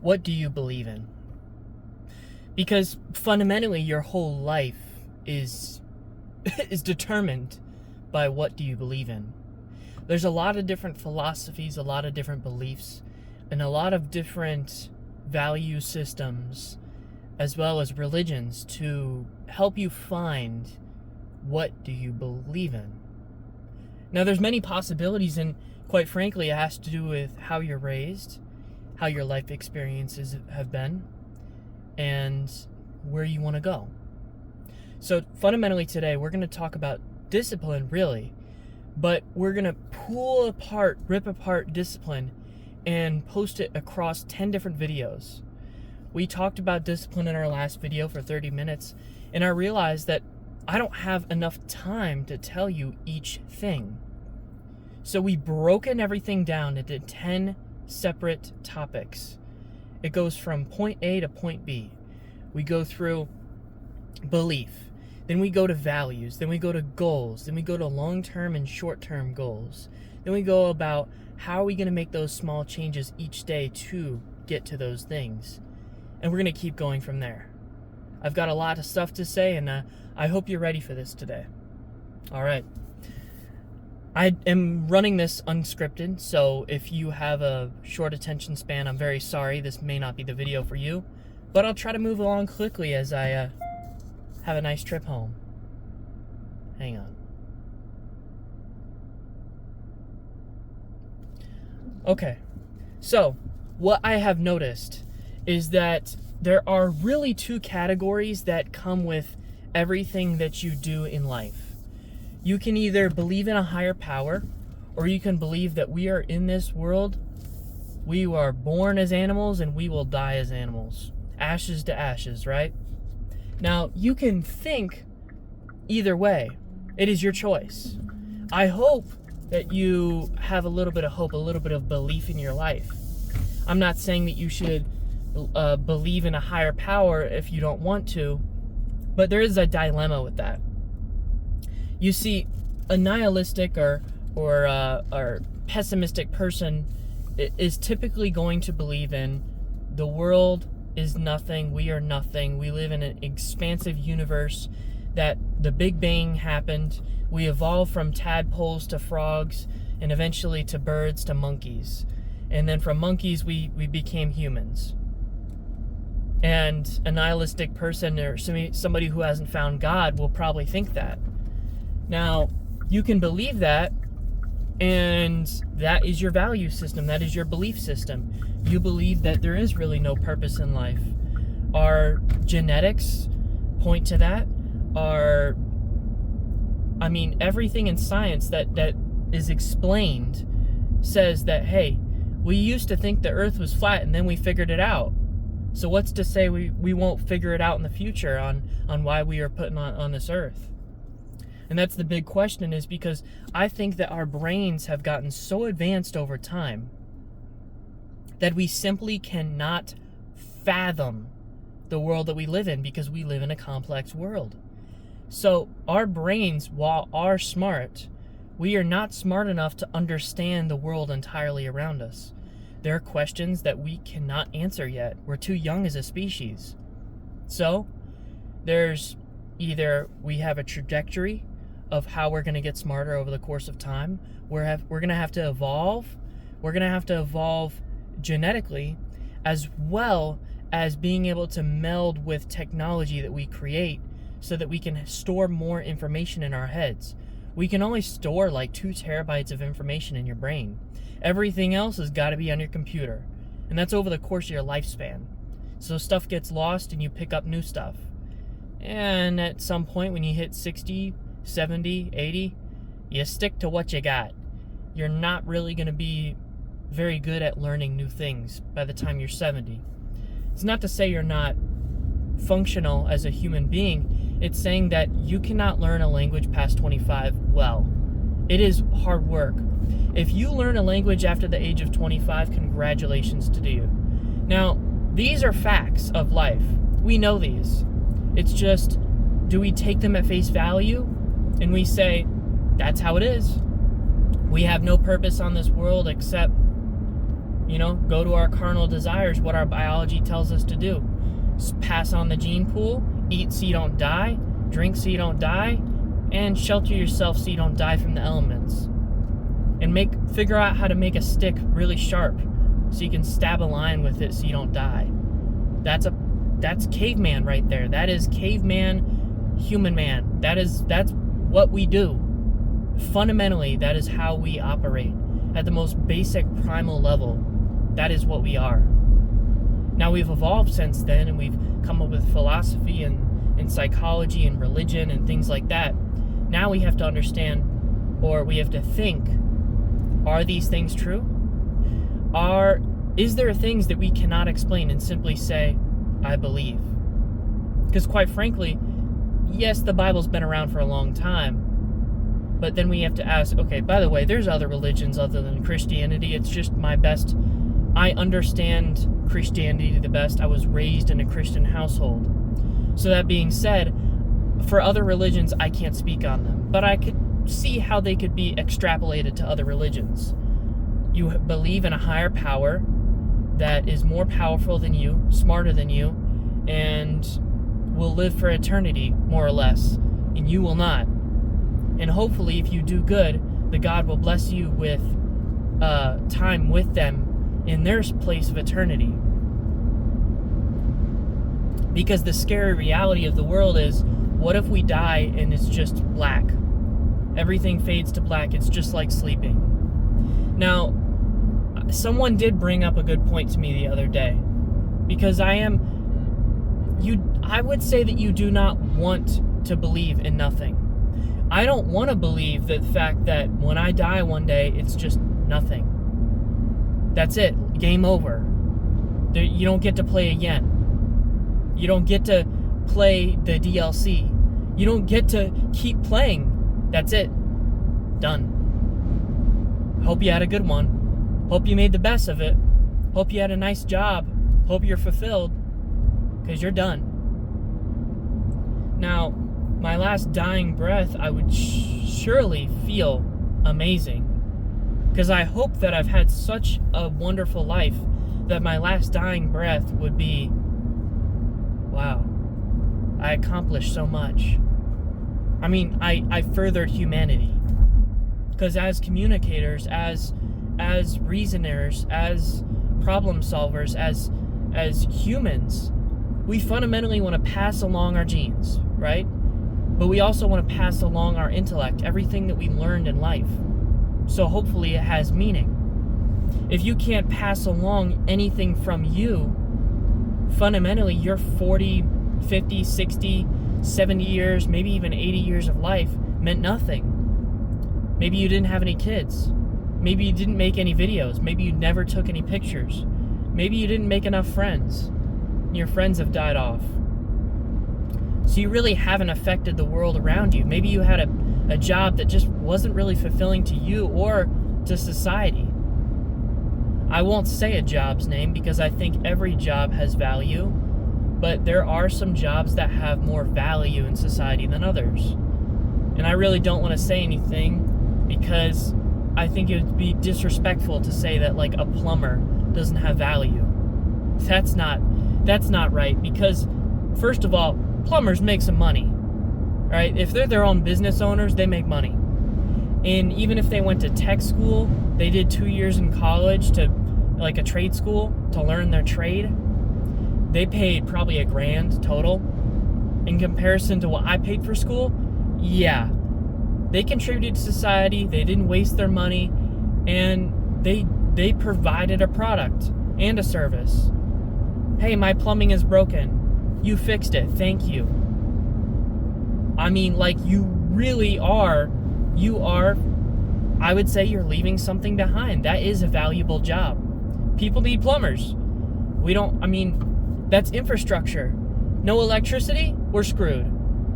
What do you believe in? Because fundamentally, your whole life is determined by what do you believe in. There's a lot of different philosophies, a lot of different beliefs, and a lot of different value systems, as well as religions, to help you find what do you believe in. Now, there's many possibilities, and quite frankly, it has to do with how you're raised, how your life experiences have been, and where you want to go. So fundamentally today, we're going to talk about discipline, really, but we're going to rip apart discipline and post it across 10 different videos. We talked about discipline in our last video for 30 minutes, and I realized that I don't have enough time to tell you each thing. So we've broken everything down into 10 separate topics. It goes from point A to point B. We go through belief, then we go to values, then we go to goals, then we go to long-term and short-term goals. Then we go about how are we going to make those small changes each day to get to those things. And we're going to keep going from there. I've got a lot of stuff to say, and I hope you're ready for this today. All right. I am running this unscripted, so if you have a short attention span, I'm very sorry. This may not be the video for you, but I'll try to move along quickly as I have a nice trip home. Hang on. Okay, so what I have noticed is that there are really two categories that come with everything that you do in life. You can either believe in a higher power, or you can believe that we are in this world, we are born as animals, and we will die as animals. Ashes to ashes, right? Now, you can think either way. It is your choice. I hope that you have a little bit of hope, a little bit of belief in your life. I'm not saying that you should believe in a higher power if you don't want to, but there is a dilemma with that. You see, a nihilistic or pessimistic person is typically going to believe in the world is nothing, we are nothing, we live in an expansive universe, that the Big Bang happened, we evolved from tadpoles to frogs, and eventually to birds to monkeys. And then from monkeys, we became humans. And a nihilistic person or somebody who hasn't found God will probably think that. Now, you can believe that, and that is your value system. That is your belief system. You believe that there is really no purpose in life. Our genetics point to that. Everything in science that is explained says that, hey, we used to think the earth was flat and then we figured it out. So what's to say we won't figure it out in the future on why we are put on this earth? And that's the big question, is because I think that our brains have gotten so advanced over time that we simply cannot fathom the world that we live in, because we live in a complex world. So our brains, while are smart, we are not smart enough to understand the world entirely around us. There are questions that we cannot answer yet. We're too young as a species. So there's either we have a trajectory of how we're going to get smarter over the course of time. We're going to have to evolve. We're going to have to evolve genetically, as well as being able to meld with technology that we create so that we can store more information in our heads. We can only store like 2 terabytes of information in your brain. Everything else has got to be on your computer. And that's over the course of your lifespan. So stuff gets lost and you pick up new stuff. And at some point when you hit 60, 70, 80, you stick to what you got. You're not really going to be very good at learning new things by the time you're 70. It's not to say you're not functional as a human being. It's saying that you cannot learn a language past 25 well. It is hard work. If you learn a language after the age of 25, congratulations to you. Now, these are facts of life. We know these. It's just, do we take them at face value? And we say, that's how it is. We have no purpose on this world except go to our carnal desires, what our biology tells us to do. Pass on the gene pool, eat so you don't die, drink so you don't die, and shelter yourself so you don't die from the elements. And figure out how to make a stick really sharp so you can stab a lion with it so you don't die. That's caveman right there. That is caveman, human man. That's what we do. Fundamentally, that is how we operate. At the most basic primal level, that is what we are. Now we've evolved since then, and we've come up with philosophy and psychology and religion and things like that. Now we have to understand, or we have to think, are these things true? Is there things that we cannot explain and simply say, I believe? Because quite frankly, yes, the Bible's been around for a long time, but then we have to ask, okay, by the way, there's other religions other than Christianity. It's just I understand Christianity the best. I was raised in a Christian household. So that being said, for other religions, I can't speak on them, but I could see how they could be extrapolated to other religions. You believe in a higher power that is more powerful than you, smarter than you, and will live for eternity, more or less, and you will not. And hopefully, if you do good, the God will bless you with time with them in their place of eternity. Because the scary reality of the world is, what if we die and it's just black? Everything fades to black. It's just like sleeping. Now, someone did bring up a good point to me the other day, because I would say that you do not want to believe in nothing. I don't want to believe the fact that when I die one day, it's just nothing. That's it. Game over. You don't get to play again. You don't get to play the DLC. You don't get to keep playing. That's it. Done. Hope you had a good one. Hope you made the best of it. Hope you had a nice job. Hope you're fulfilled. Because you're done. Now, my last dying breath, I would surely feel amazing. Because I hope that I've had such a wonderful life that my last dying breath would be, wow, I accomplished so much. I mean, I furthered humanity. Because as communicators, as reasoners, as problem solvers, as humans, we fundamentally want to pass along our genes, right? But we also want to pass along our intellect, everything that we learned in life. So hopefully it has meaning. If you can't pass along anything from you, fundamentally your 40, 50, 60, 70 years, maybe even 80 years of life meant nothing. Maybe you didn't have any kids. Maybe you didn't make any videos. Maybe you never took any pictures. Maybe you didn't make enough friends. Your friends have died off. So you really haven't affected the world around you. Maybe you had a job that just wasn't really fulfilling to you or to society. I won't say a job's name because I think every job has value, but there are some jobs that have more value in society than others. And I really don't want to say anything because I think it would be disrespectful to say that like a plumber doesn't have value. That's not right, because first of all, plumbers make some money, right? If they're their own business owners, they make money. And even if they went to tech school, they did 2 years in college to like a trade school to learn their trade, they paid probably $1,000 total. In comparison to what I paid for school, yeah, they contributed to society, they didn't waste their money, and they provided a product and a service. Hey, my plumbing is broken. You fixed it. Thank you. I mean, like, you really are, I would say you're leaving something behind. That is a valuable job. People need plumbers. That's infrastructure. No electricity, we're screwed.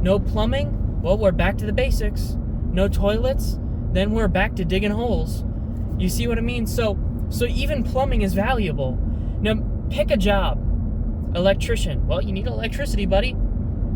No plumbing, well, we're back to the basics. No toilets, then we're back to digging holes. You see what I mean? So even plumbing is valuable. Now, pick a job. Electrician. Well, you need electricity, buddy.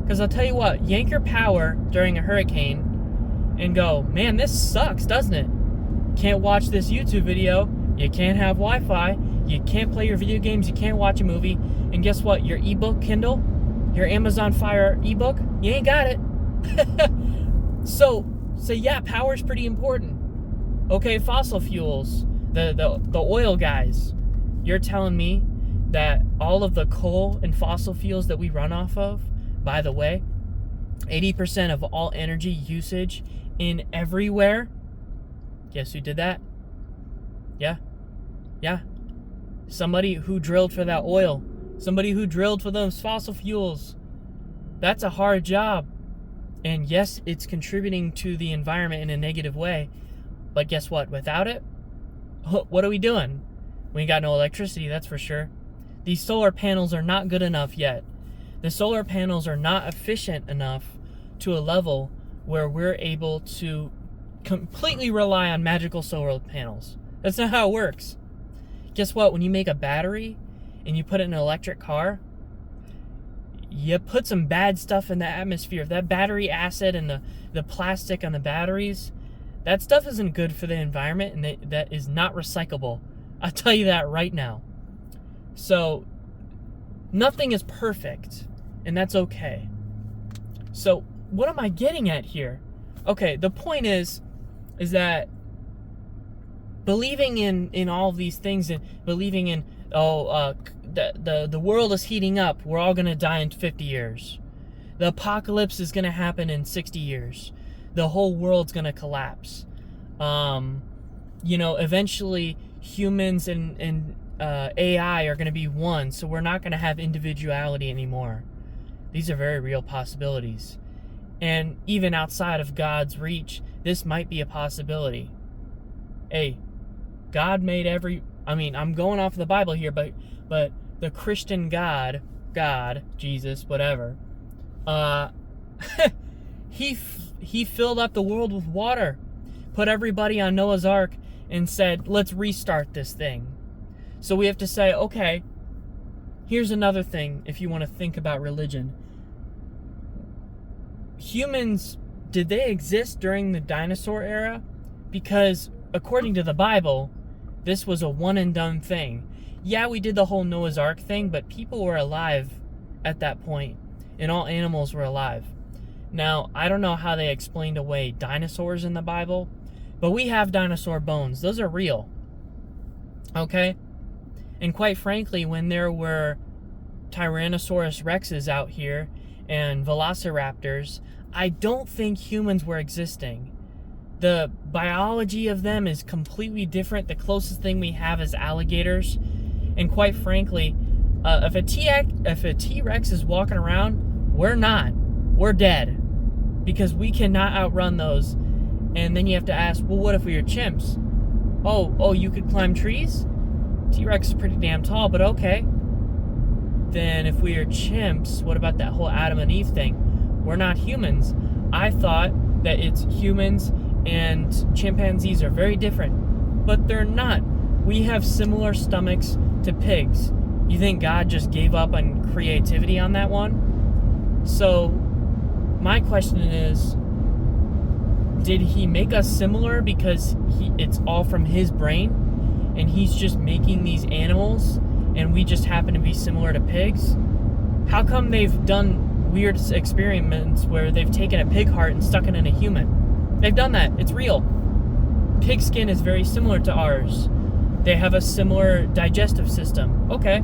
Because I'll tell you what, yank your power during a hurricane and go, man, this sucks, doesn't it? Can't watch this YouTube video. You can't have Wi-Fi. You can't play your video games. You can't watch a movie. And guess what? Your ebook Kindle, your Amazon Fire ebook, you ain't got it. So yeah, power's pretty important. Okay, fossil fuels, the oil guys. You're telling me that all of the coal and fossil fuels that we run off of, by the way, 80% of all energy usage in everywhere, guess who did that? Yeah. Somebody who drilled for that oil. Somebody who drilled for those fossil fuels. That's a hard job. And yes, it's contributing to the environment in a negative way. But guess what? Without it, what are we doing? We ain't got no electricity, that's for sure. These solar panels are not good enough yet. The solar panels are not efficient enough to a level where we're able to completely rely on magical solar panels. That's not how it works. Guess what? When you make a battery and you put it in an electric car, you put some bad stuff in the atmosphere. That battery acid and the plastic on the batteries, that stuff isn't good for the environment, and that is not recyclable. I'll tell you that right now. So nothing is perfect, and that's okay. So what am I getting at here? Okay, the point is that believing in all of these things, and believing in the world is heating up, we're all gonna die in 50 years. The apocalypse is gonna happen in 60 years. The whole world's gonna collapse. Eventually humans and AI are gonna be one, so we're not gonna have individuality anymore. These are very real possibilities. And even outside of God's reach, this might be a possibility. Hey, God made I'm going off the Bible here, but the Christian God, Jesus, whatever, he filled up the world with water, put everybody on Noah's Ark, and said, let's restart this thing. So we have to say, okay, here's another thing if you want to think about religion. Humans, did they exist during the dinosaur era? Because according to the Bible, this was a one and done thing. Yeah, we did the whole Noah's Ark thing, but people were alive at that point, and all animals were alive. Now, I don't know how they explained away dinosaurs in the Bible, but we have dinosaur bones. Those are real. Okay? And quite frankly, when there were Tyrannosaurus Rexes out here and Velociraptors, I don't think humans were existing. The biology of them is completely different. The closest thing we have is alligators. And quite frankly, if a T-Rex is walking around, we're not. We're dead. Because we cannot outrun those. And then you have to ask, well, what if we were chimps? Oh, you could climb trees? T-Rex is pretty damn tall, but okay. Then if we are chimps, what about that whole Adam and Eve thing? We're not humans. I thought that it's humans and chimpanzees are very different, but they're not. We have similar stomachs to pigs. You think God just gave up on creativity on that one? So my question is, did he make us similar because it's all from his brain and he's just making these animals and we just happen to be similar to pigs? How come they've done weird experiments where they've taken a pig heart and stuck it in a human? They've done that. It's real. Pig skin is very similar to ours. They have a similar digestive system. Okay.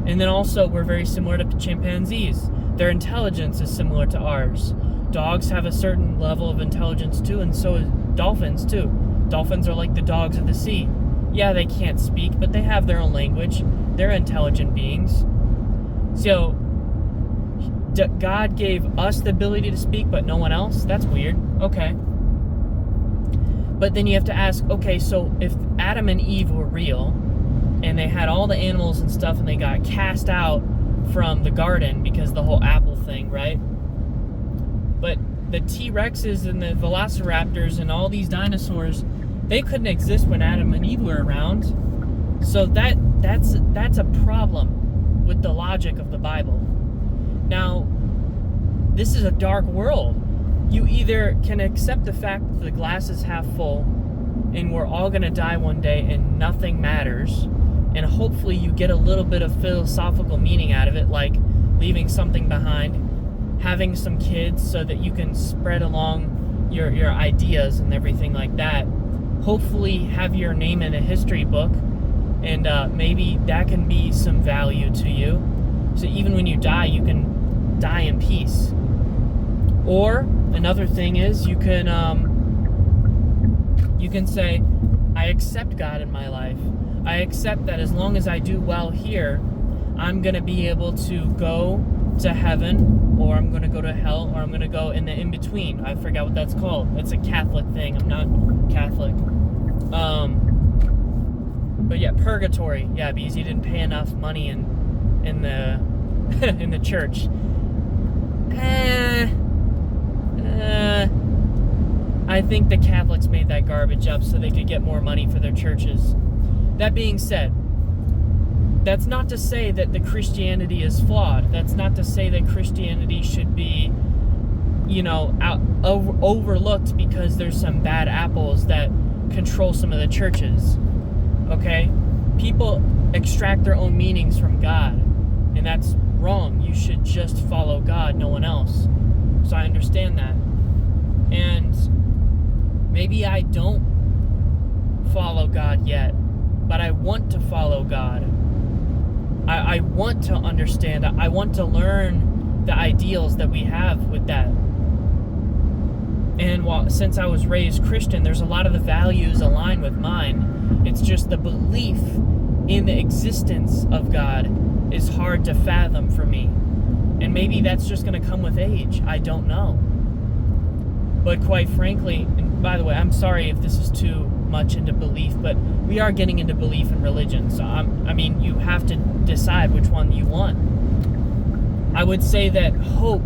And then also we're very similar to chimpanzees. Their intelligence is similar to ours. Dogs have a certain level of intelligence too, and so is dolphins too. Dolphins are like the dogs of the sea. Yeah, they can't speak, but they have their own language. They're intelligent beings. So, God gave us the ability to speak, but no one else? That's weird. Okay. But then you have to ask, okay, so if Adam and Eve were real, and they had all the animals and stuff, and they got cast out from the garden because of the whole apple thing, right? But the T-Rexes and the Velociraptors and all these dinosaurs, they couldn't exist when Adam and Eve were around. So that's a problem with the logic of the Bible. Now, this is a dark world. You either can accept the fact that the glass is half full and we're all going to die one day and nothing matters, and hopefully you get a little bit of philosophical meaning out of it, like leaving something behind, having some kids so that you can spread along your ideas and everything like that. Hopefully have your name in a history book, and maybe that can be some value to you. So even when you die, you can die in peace. Or another thing is you can say, I accept God in my life. I accept that as long as I do well here, I'm going to be able to go to heaven, or I'm going to go to hell, or I'm going to go in the in-between. I forgot what that's called. It's a Catholic thing. I'm not Catholic. But yeah, purgatory. Yeah, because you didn't pay enough money in the in the church. I think the Catholics made that garbage up so they could get more money for their churches. That being said, that's not to say that the Christianity is flawed. That's not to say that Christianity should be, overlooked because there's some bad apples that control some of the churches. Okay? People extract their own meanings from God, and that's wrong. You should just follow God, no one else. So I understand that. And maybe I don't follow God yet, but I want to follow God. I want to understand. I want to learn the ideals that we have with that. And since I was raised Christian, there's a lot of the values align with mine. It's just the belief in the existence of God is hard to fathom for me. And maybe that's just going to come with age. I don't know. But quite frankly, and by the way, I'm sorry if this is too much into belief, but we are getting into belief in religion. So, you have to decide which one you want. I would say that hope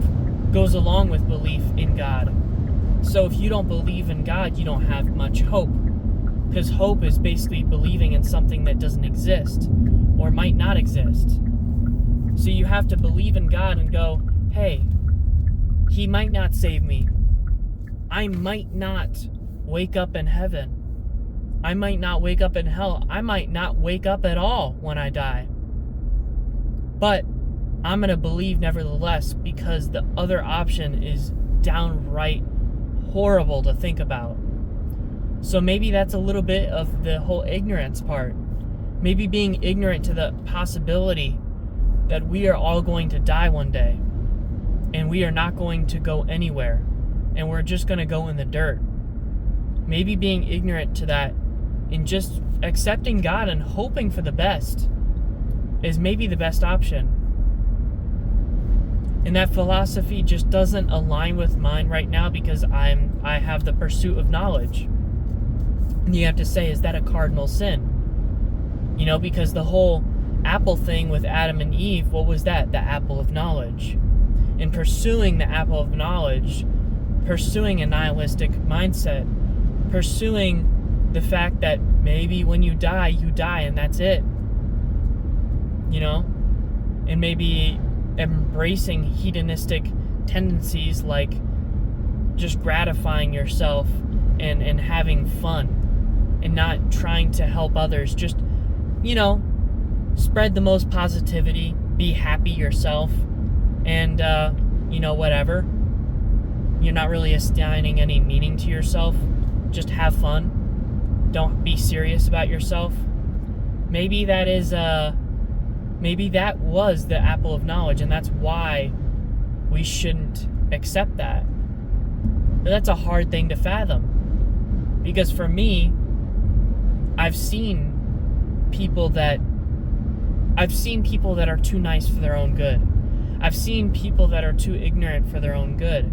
goes along with belief in God. So if you don't believe in God, you don't have much hope. Because hope is basically believing in something that doesn't exist or might not exist. So you have to believe in God and go, hey, He might not save me. I might not wake up in heaven. I might not wake up in hell. I might not wake up at all when I die. But I'm going to believe nevertheless, because the other option is downright horrible to think about. So maybe that's a little bit of the whole ignorance part. Maybe being ignorant to the possibility that we are all going to die one day, and we are not going to go anywhere, and we're just going to go in the dirt. Maybe being ignorant to that and just accepting God and hoping for the best is maybe the best option. And that philosophy just doesn't align with mine right now, because I have the pursuit of knowledge. And you have to say, is that a cardinal sin? Because the whole apple thing with Adam and Eve, what was that? The apple of knowledge. And pursuing the apple of knowledge, pursuing a nihilistic mindset, pursuing the fact that maybe when you die and that's it. And maybe embracing hedonistic tendencies like just gratifying yourself and having fun and not trying to help others. Just, spread the most positivity, be happy yourself, and, whatever. You're not really assigning any meaning to yourself. Just have fun. Don't be serious about yourself. Maybe that was the apple of knowledge, and that's why we shouldn't accept that. But that's a hard thing to fathom. Because for me, I've seen people that are too nice for their own good. I've seen people that are too ignorant for their own good.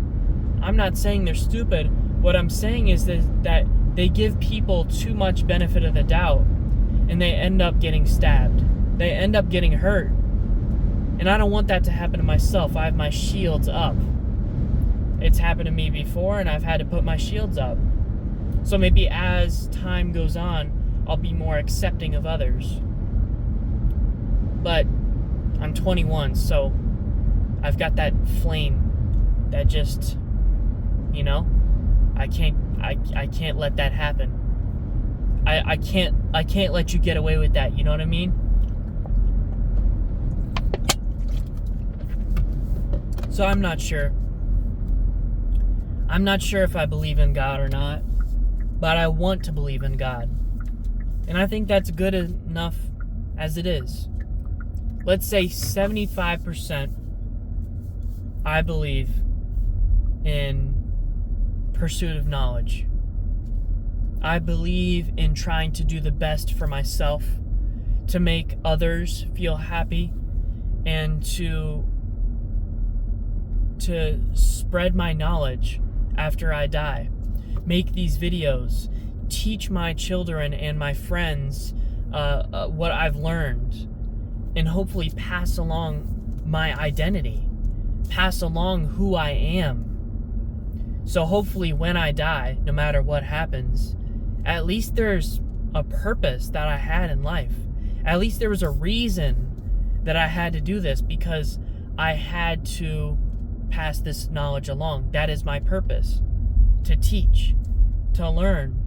I'm not saying they're stupid. What I'm saying is that they give people too much benefit of the doubt, and they end up getting stabbed. They end up getting hurt. And I don't want that to happen to myself. I have my shields up. It's happened to me before, and I've had to put my shields up. So maybe as time goes on, I'll be more accepting of others. But I'm 21, so I've got that flame that just, I can't let that happen. I can't let you get away with that, you know what I mean? So I'm not sure. I'm not sure if I believe in God or not, but I want to believe in God. And I think that's good enough as it is. Let's say 75% I believe in pursuit of knowledge. I believe in trying to do the best for myself, to make others feel happy, and to spread my knowledge after I die. Make these videos, teach my children and my friends what I've learned, and hopefully pass along my identity, pass along who I am. So hopefully when I die, no matter what happens, at least there's a purpose that I had in life. At least there was a reason that I had to do this, because I had to pass this knowledge along. That is my purpose, to teach, to learn,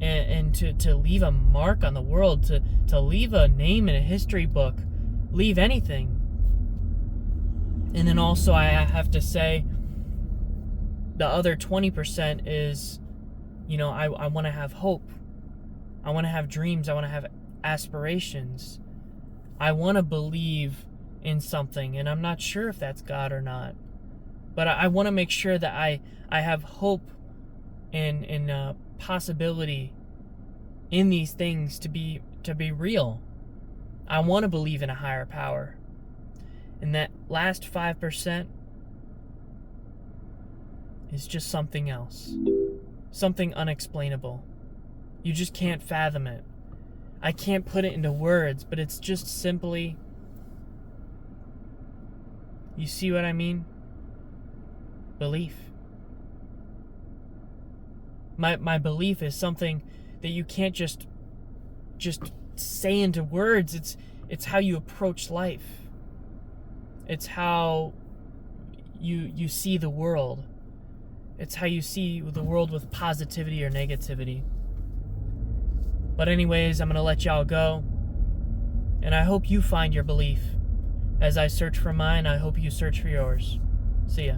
and to leave a mark on the world, to leave a name in a history book, leave anything. And then also I have to say, the other 20% is, I want to have hope. I want to have dreams. I want to have aspirations. I want to believe in something, and I'm not sure if that's God or not. But I want to make sure that I have hope and possibility in these things to be real. I want to believe in a higher power. And that last 5% is just something else. Something unexplainable. You just can't fathom it. I can't put it into words, but it's just simply... You see what I mean? Belief. My belief is something that you can't just say into words. It's how you approach life. It's how you see the world. It's how you see the world with positivity or negativity. But anyways, I'm going to let y'all go. And I hope you find your belief. As I search for mine, I hope you search for yours. See ya.